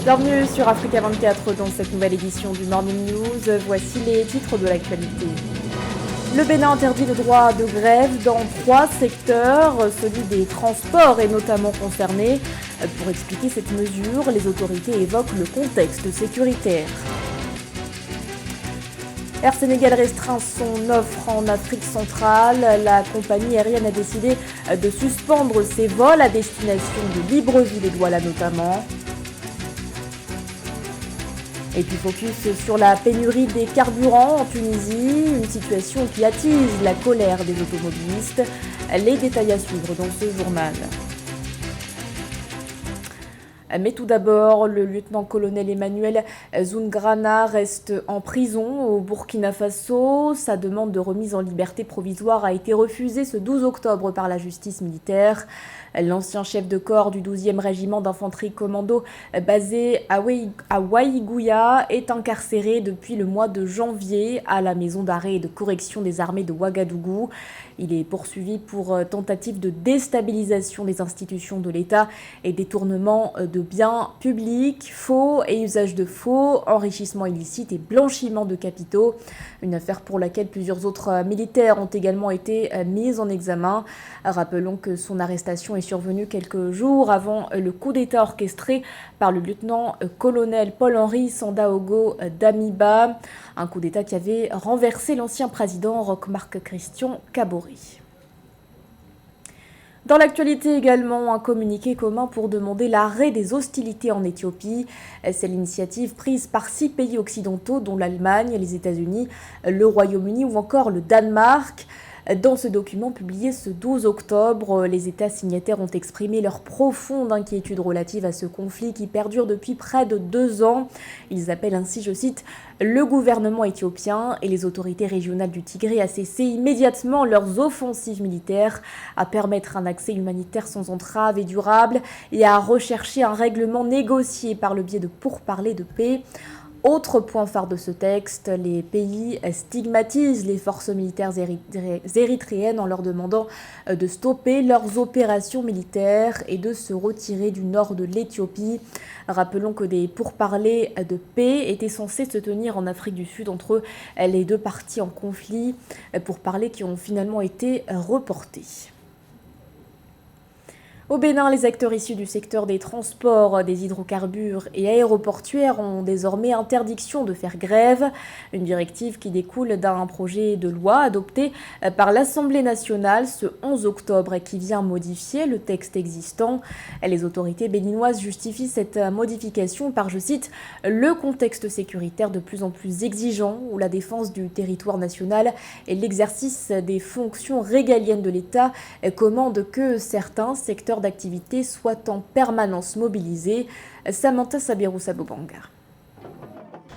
Bienvenue sur Africa 24 dans cette nouvelle édition du Morning News. Voici les titres de l'actualité. Le Bénin interdit le droit de grève dans 3 secteurs. Celui des transports est notamment concerné. Pour expliquer cette mesure, les autorités évoquent le contexte sécuritaire. Air Sénégal restreint son offre en Afrique centrale. La compagnie aérienne a décidé de suspendre ses vols à destination de Libreville et Douala notamment. Et puis focus sur la pénurie des carburants en Tunisie, une situation qui attise la colère des automobilistes. Les détails à suivre dans ce journal. Mais tout d'abord, le lieutenant-colonel Emmanuel Zoungrana reste en prison au Burkina Faso. Sa demande de remise en liberté provisoire a été refusée ce 12 octobre par la justice militaire. L'ancien chef de corps du 12e régiment d'infanterie commando basé à Waïgouya est incarcéré depuis le mois de janvier à la maison d'arrêt et de correction des armées de Ouagadougou. Il est poursuivi pour tentative de déstabilisation des institutions de l'État et détournement de biens publics, faux et usage de faux, enrichissement illicite et blanchiment de capitaux. Une affaire pour laquelle plusieurs autres militaires ont également été mis en examen. Rappelons que son arrestation est survenue quelques jours avant le coup d'État orchestré par le lieutenant-colonel Paul-Henri Sandaogo Damiba. Un coup d'État qui avait renversé l'ancien président Roch-Marc Christian Kaboré. Dans l'actualité également, un communiqué commun pour demander l'arrêt des hostilités en Éthiopie. C'est l'initiative prise par 6 pays occidentaux, dont l'Allemagne, les États-Unis, le Royaume-Uni ou encore le Danemark. Dans ce document publié ce 12 octobre, les États signataires ont exprimé leur profonde inquiétude relative à ce conflit qui perdure depuis près de 2 ans. Ils appellent ainsi, je cite, le gouvernement éthiopien et les autorités régionales du Tigré à cesser immédiatement leurs offensives militaires, à permettre un accès humanitaire sans entrave et durable et à rechercher un règlement négocié par le biais de pourparlers de paix. Autre point phare de ce texte, les pays stigmatisent les forces militaires érythréennes en leur demandant de stopper leurs opérations militaires et de se retirer du nord de l'Éthiopie. Rappelons que des pourparlers de paix étaient censés se tenir en Afrique du Sud entre les 2 parties en conflit, pourparlers qui ont finalement été reportés. Au Bénin, les acteurs issus du secteur des transports, des hydrocarbures et aéroportuaires ont désormais interdiction de faire grève. Une directive qui découle d'un projet de loi adopté par l'Assemblée nationale ce 11 octobre et qui vient modifier le texte existant. Les autorités béninoises justifient cette modification par, je cite, le contexte sécuritaire de plus en plus exigeant où la défense du territoire national et l'exercice des fonctions régaliennes de l'État commandent que certains secteurs d'activité soient en permanence mobilisés. Samantha Sabirou-Sabobanga.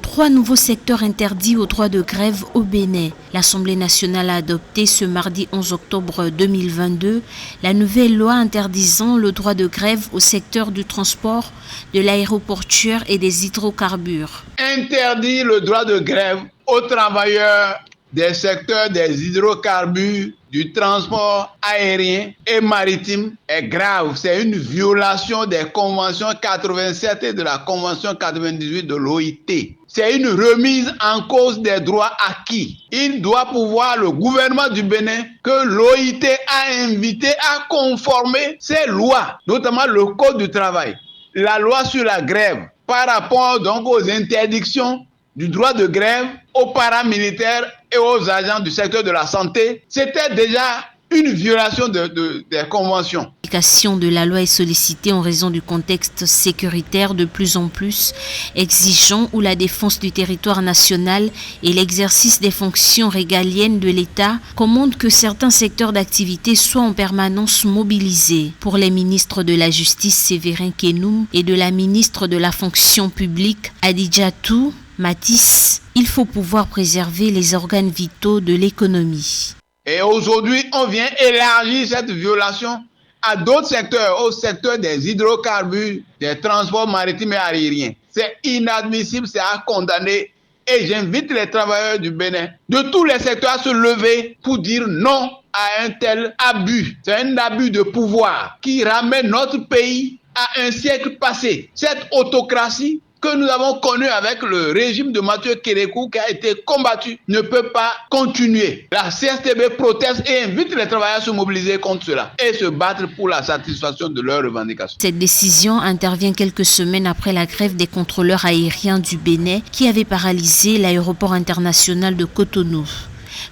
3 nouveaux secteurs interdits au droit de grève au Bénin. L'Assemblée nationale a adopté ce mardi 11 octobre 2022 la nouvelle loi interdisant le droit de grève au secteur du transport, de l'aéroportuaire et des hydrocarbures. Interdit le droit de grève aux travailleurs des secteurs des hydrocarbures, du transport aérien et maritime est grave. C'est une violation des conventions 87 et de la convention 98 de l'OIT. C'est une remise en cause des droits acquis. Il doit pouvoir, le gouvernement du Bénin, que l'OIT a invité à conformer ses lois, notamment le Code du travail, la loi sur la grève, par rapport donc aux interdictions du droit de grève aux paramilitaires et aux agents du secteur de la santé. C'était déjà une violation des conventions. L'application de la loi est sollicitée en raison du contexte sécuritaire de plus en plus exigeant où la défense du territoire national et l'exercice des fonctions régaliennes de l'État commandent que certains secteurs d'activité soient en permanence mobilisés. Pour les ministres de la Justice Séverin Kenoum et de la ministre de la Fonction publique Adidjatou Matisse, il faut pouvoir préserver les organes vitaux de l'économie. Et aujourd'hui, on vient élargir cette violation à d'autres secteurs, au secteur des hydrocarbures, des transports maritimes et aériens. C'est inadmissible, c'est à condamner. Et j'invite les travailleurs du Bénin, de tous les secteurs, à se lever pour dire non à un tel abus. C'est un abus de pouvoir qui ramène notre pays à un siècle passé. Cette autocratie que nous avons connue avec le régime de Mathieu Kérékou qui a été combattu ne peut pas continuer. La CSTB proteste et invite les travailleurs à se mobiliser contre cela et se battre pour la satisfaction de leurs revendications. Cette décision intervient quelques semaines après la grève des contrôleurs aériens du Bénin qui avait paralysé l'aéroport international de Cotonou.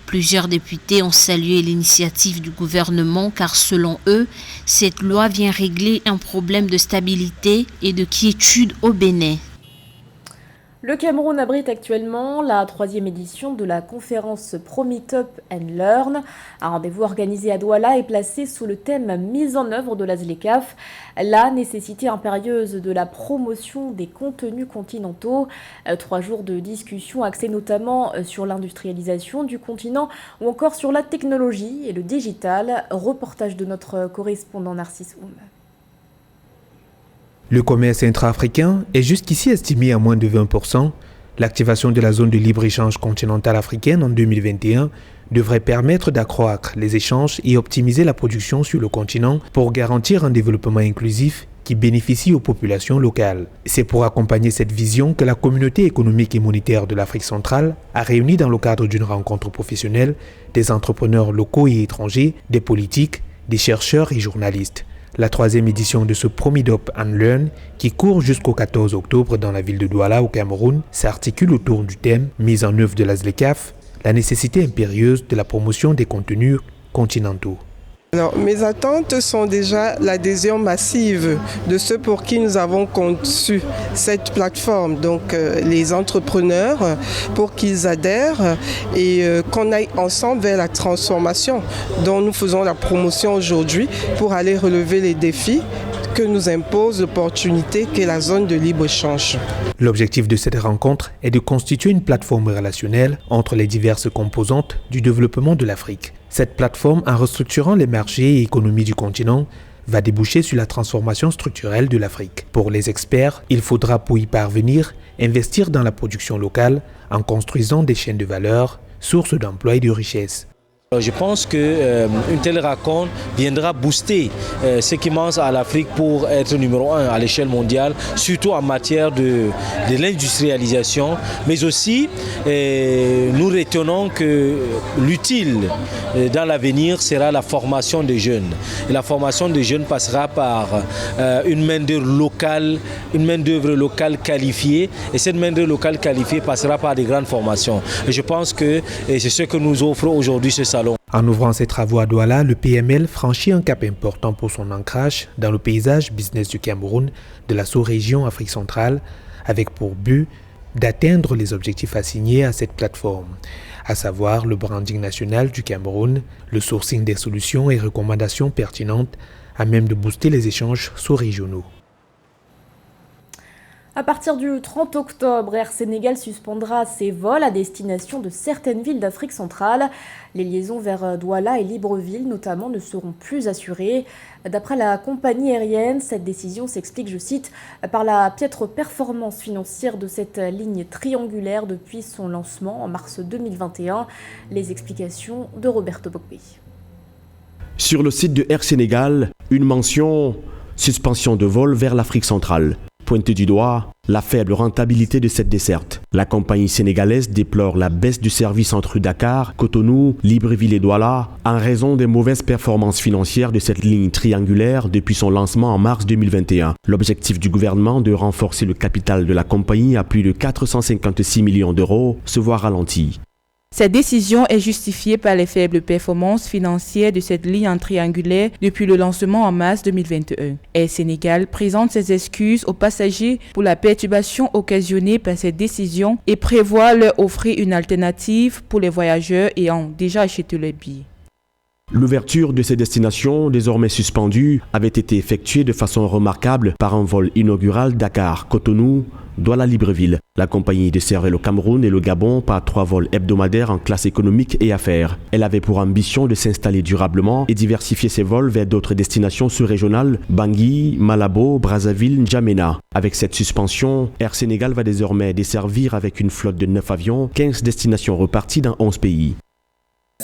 Plusieurs députés ont salué l'initiative du gouvernement car selon eux, cette loi vient régler un problème de stabilité et de quiétude au Bénin. Le Cameroun abrite actuellement la 3e édition de la conférence Promeet Up and Learn. Un rendez-vous organisé à Douala est placé sous le thème « Mise en œuvre de la ZLECAf », la nécessité impérieuse de la promotion des contenus continentaux. 3 jours de discussion axés notamment sur l'industrialisation du continent ou encore sur la technologie et le digital. Reportage de notre correspondant Narcisse Oum. Le commerce intra-africain est jusqu'ici estimé à moins de 20%. L'activation de la zone de libre-échange continentale africaine en 2021 devrait permettre d'accroître les échanges et optimiser la production sur le continent pour garantir un développement inclusif qui bénéficie aux populations locales. C'est pour accompagner cette vision que la communauté économique et monétaire de l'Afrique centrale a réuni dans le cadre d'une rencontre professionnelle des entrepreneurs locaux et étrangers, des politiques, des chercheurs et journalistes. La 3e édition de ce Promeet Up and Learn, qui court jusqu'au 14 octobre dans la ville de Douala au Cameroun, s'articule autour du thème « Mise en œuvre de la ZLECAf », la nécessité impérieuse de la promotion des contenus continentaux. Alors, mes attentes sont déjà l'adhésion massive de ceux pour qui nous avons conçu cette plateforme, donc les entrepreneurs, pour qu'ils adhèrent et qu'on aille ensemble vers la transformation dont nous faisons la promotion aujourd'hui pour aller relever les défis que nous impose l'opportunité qu'est la zone de libre-échange. L'objectif de cette rencontre est de constituer une plateforme relationnelle entre les diverses composantes du développement de l'Afrique. Cette plateforme, en restructurant les marchés et économies du continent, va déboucher sur la transformation structurelle de l'Afrique. Pour les experts, il faudra pour y parvenir investir dans la production locale en construisant des chaînes de valeur, sources d'emploi et de richesse. Je pense qu'une telle rencontre viendra booster ce qui manque à l'Afrique pour être numéro 1 à l'échelle mondiale, surtout en matière de l'industrialisation, mais aussi nous retenons que l'utile dans l'avenir sera la formation des jeunes. Et la formation des jeunes passera par une main-d'œuvre locale qualifiée, et cette main-d'œuvre locale qualifiée passera par des grandes formations. Et je pense que c'est ce que nous offre aujourd'hui ce salon. En ouvrant ses travaux à Douala, le PML franchit un cap important pour son ancrage dans le paysage business du Cameroun de la sous-région Afrique centrale, avec pour but d'atteindre les objectifs assignés à cette plateforme, à savoir le branding national du Cameroun, le sourcing des solutions et recommandations pertinentes à même de booster les échanges sous-régionaux. À partir du 30 octobre, Air Sénégal suspendra ses vols à destination de certaines villes d'Afrique centrale. Les liaisons vers Douala et Libreville notamment ne seront plus assurées. D'après la compagnie aérienne, cette décision s'explique, je cite, par la piètre performance financière de cette ligne triangulaire depuis son lancement en mars 2021. Les explications de Roberto Bokbe. Sur le site de Air Sénégal, une mention « Suspension de vol vers l'Afrique centrale ». Pointe du doigt la faible rentabilité de cette desserte. La compagnie sénégalaise déplore la baisse du service entre Dakar, Cotonou, Libreville et Douala en raison des mauvaises performances financières de cette ligne triangulaire depuis son lancement en mars 2021. L'objectif du gouvernement de renforcer le capital de la compagnie à plus de 456 millions d'euros se voit ralenti. Cette décision est justifiée par les faibles performances financières de cette ligne en triangulaire depuis le lancement en mars 2021. Air Sénégal présente ses excuses aux passagers pour la perturbation occasionnée par cette décision et prévoit leur offrir une alternative pour les voyageurs ayant déjà acheté leur billet. L'ouverture de ces destinations, désormais suspendues, avait été effectuée de façon remarquable par un vol inaugural Dakar-Cotonou, Douala-Libreville. La compagnie desservait le Cameroun et le Gabon par 3 vols hebdomadaires en classe économique et affaires. Elle avait pour ambition de s'installer durablement et diversifier ses vols vers d'autres destinations sous-régionales, Bangui, Malabo, Brazzaville, N'Djamena. Avec cette suspension, Air Sénégal va désormais desservir avec une flotte de 9 avions, 15 destinations reparties dans 11 pays.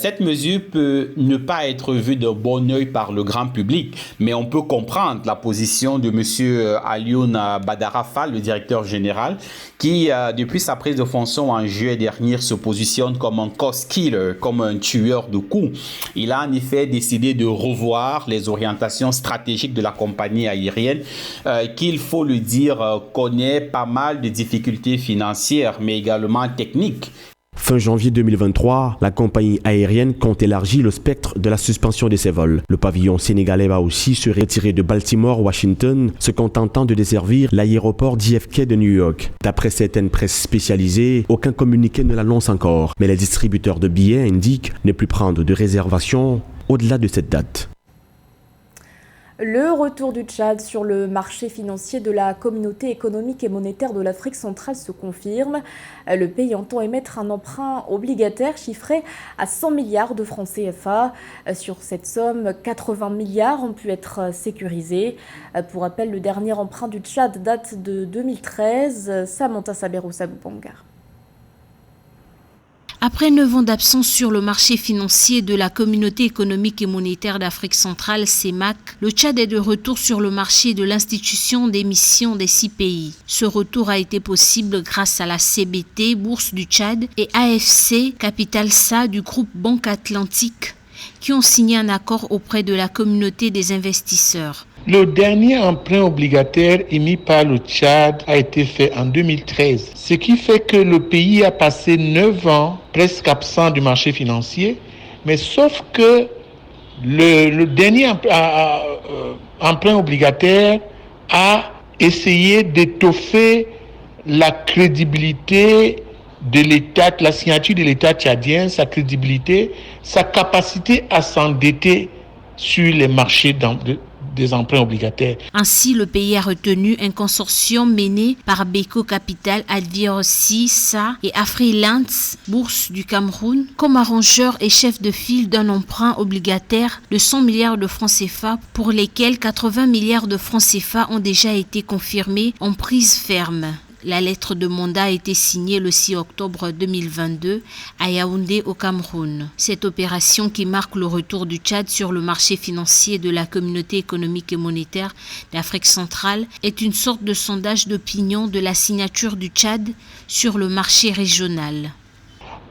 Cette mesure peut ne pas être vue de bon œil par le grand public, mais on peut comprendre la position de M. Alioune Badara Fall, le directeur général, qui, depuis sa prise de fonction en juillet dernier, se positionne comme un cost killer, comme un tueur de coûts. Il a en effet décidé de revoir les orientations stratégiques de la compagnie aérienne, qui, il faut le dire, connaît pas mal de difficultés financières, mais également techniques. Fin janvier 2023, la compagnie aérienne compte élargir le spectre de la suspension de ses vols. Le pavillon sénégalais va aussi se retirer de Baltimore-Washington, se contentant de desservir l'aéroport JFK de New York. D'après certaines presses spécialisées, aucun communiqué ne l'annonce encore, mais les distributeurs de billets indiquent ne plus prendre de réservations au-delà de cette date. Le retour du Tchad sur le marché financier de la Communauté économique et monétaire de l'Afrique centrale se confirme. Le pays entend émettre un emprunt obligataire chiffré à 100 milliards de francs CFA. Sur cette somme, 80 milliards ont pu être sécurisés. Pour rappel, le dernier emprunt du Tchad date de 2013. Samantha Sabero Saboupangar. Après 9 ans d'absence sur le marché financier de la Communauté économique et monétaire d'Afrique centrale, CEMAC, le Tchad est de retour sur le marché de l'institution d'émission des 6 pays. Ce retour a été possible grâce à la CBT, Bourse du Tchad, et AFC, Capital SA du groupe Banque Atlantique, qui ont signé un accord auprès de la communauté des investisseurs. Le dernier emprunt obligataire émis par le Tchad a été fait en 2013, ce qui fait que le pays a passé 9 ans presque absent du marché financier, mais sauf que le dernier emprunt obligataire a essayé d'étoffer la crédibilité de l'État, la signature de l'État tchadien, sa crédibilité, sa capacité à s'endetter sur les marchés des emprunts obligataires. Ainsi, le pays a retenu un consortium mené par Beko Capital, Adviorsi, SA et Afrilands, Bourse du Cameroun, comme arrangeur et chef de file d'un emprunt obligataire de 100 milliards de francs CFA pour lesquels 80 milliards de francs CFA ont déjà été confirmés en prise ferme. La lettre de mandat a été signée le 6 octobre 2022 à Yaoundé au Cameroun. Cette opération qui marque le retour du Tchad sur le marché financier de la Communauté économique et monétaire d'Afrique centrale est une sorte de sondage d'opinion de la signature du Tchad sur le marché régional.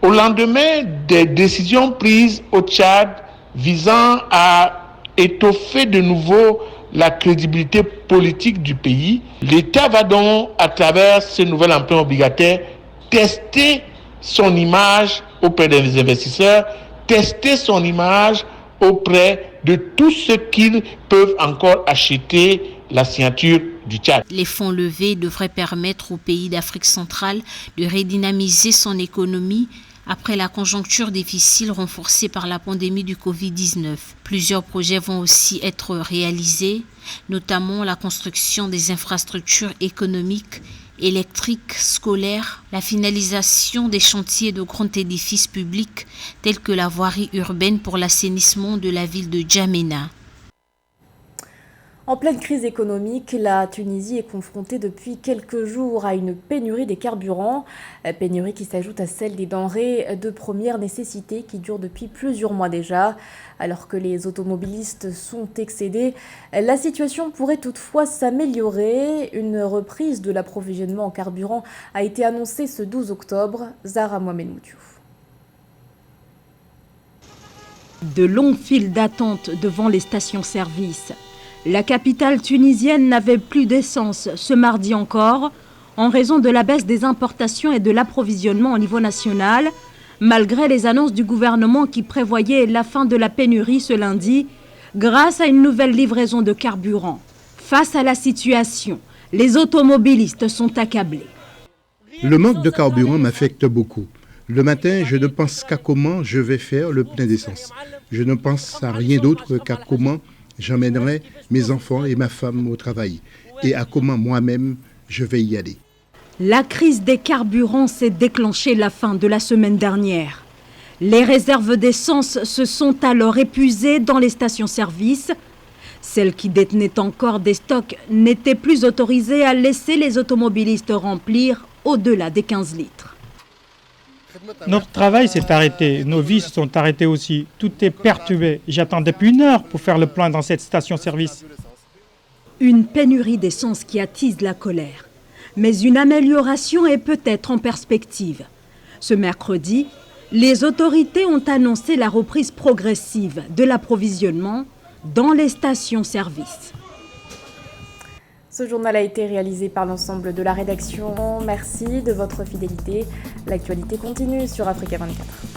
Au lendemain des décisions prises au Tchad visant à étoffer de nouveau la crédibilité politique du pays, l'État va donc, à travers ce nouvel emprunt obligataire, tester son image auprès des investisseurs, tester son image auprès de tous ceux qui peuvent encore acheter la signature du Tchad. Les fonds levés devraient permettre au pays d'Afrique centrale de redynamiser son économie après la conjoncture difficile renforcée par la pandémie du Covid-19. Plusieurs projets vont aussi être réalisés, notamment la construction des infrastructures économiques, électriques, scolaires, la finalisation des chantiers de grands édifices publics tels que la voirie urbaine pour l'assainissement de la ville de Djamena. En pleine crise économique, la Tunisie est confrontée depuis quelques jours à une pénurie des carburants, pénurie qui s'ajoute à celle des denrées de première nécessité qui dure depuis plusieurs mois déjà. Alors que les automobilistes sont excédés, la situation pourrait toutefois s'améliorer. Une reprise de l'approvisionnement en carburant a été annoncée ce 12 octobre. Zahra Mohamed Moutiouf. De longues files d'attente devant les stations-service. La capitale tunisienne n'avait plus d'essence ce mardi encore, en raison de la baisse des importations et de l'approvisionnement au niveau national, malgré les annonces du gouvernement qui prévoyait la fin de la pénurie ce lundi, grâce à une nouvelle livraison de carburant. Face à la situation, les automobilistes sont accablés. Le manque de carburant m'affecte beaucoup. Le matin, je ne pense qu'à comment je vais faire le plein d'essence. Je ne pense à rien d'autre qu'à comment j'emmènerai mes enfants et ma femme au travail et à comment moi-même je vais y aller. La crise des carburants s'est déclenchée la fin de la semaine dernière. Les réserves d'essence se sont alors épuisées dans les stations-service. Celles qui détenaient encore des stocks n'étaient plus autorisées à laisser les automobilistes remplir au-delà des 15 litres. Notre travail s'est arrêté, nos vies se sont arrêtées aussi. Tout est perturbé. J'attends depuis 1 heure pour faire le plein dans cette station-service. Une pénurie d'essence qui attise la colère. Mais une amélioration est peut-être en perspective. Ce mercredi, les autorités ont annoncé la reprise progressive de l'approvisionnement dans les stations-service. Ce journal a été réalisé par l'ensemble de la rédaction. Merci de votre fidélité. L'actualité continue sur Africa 24.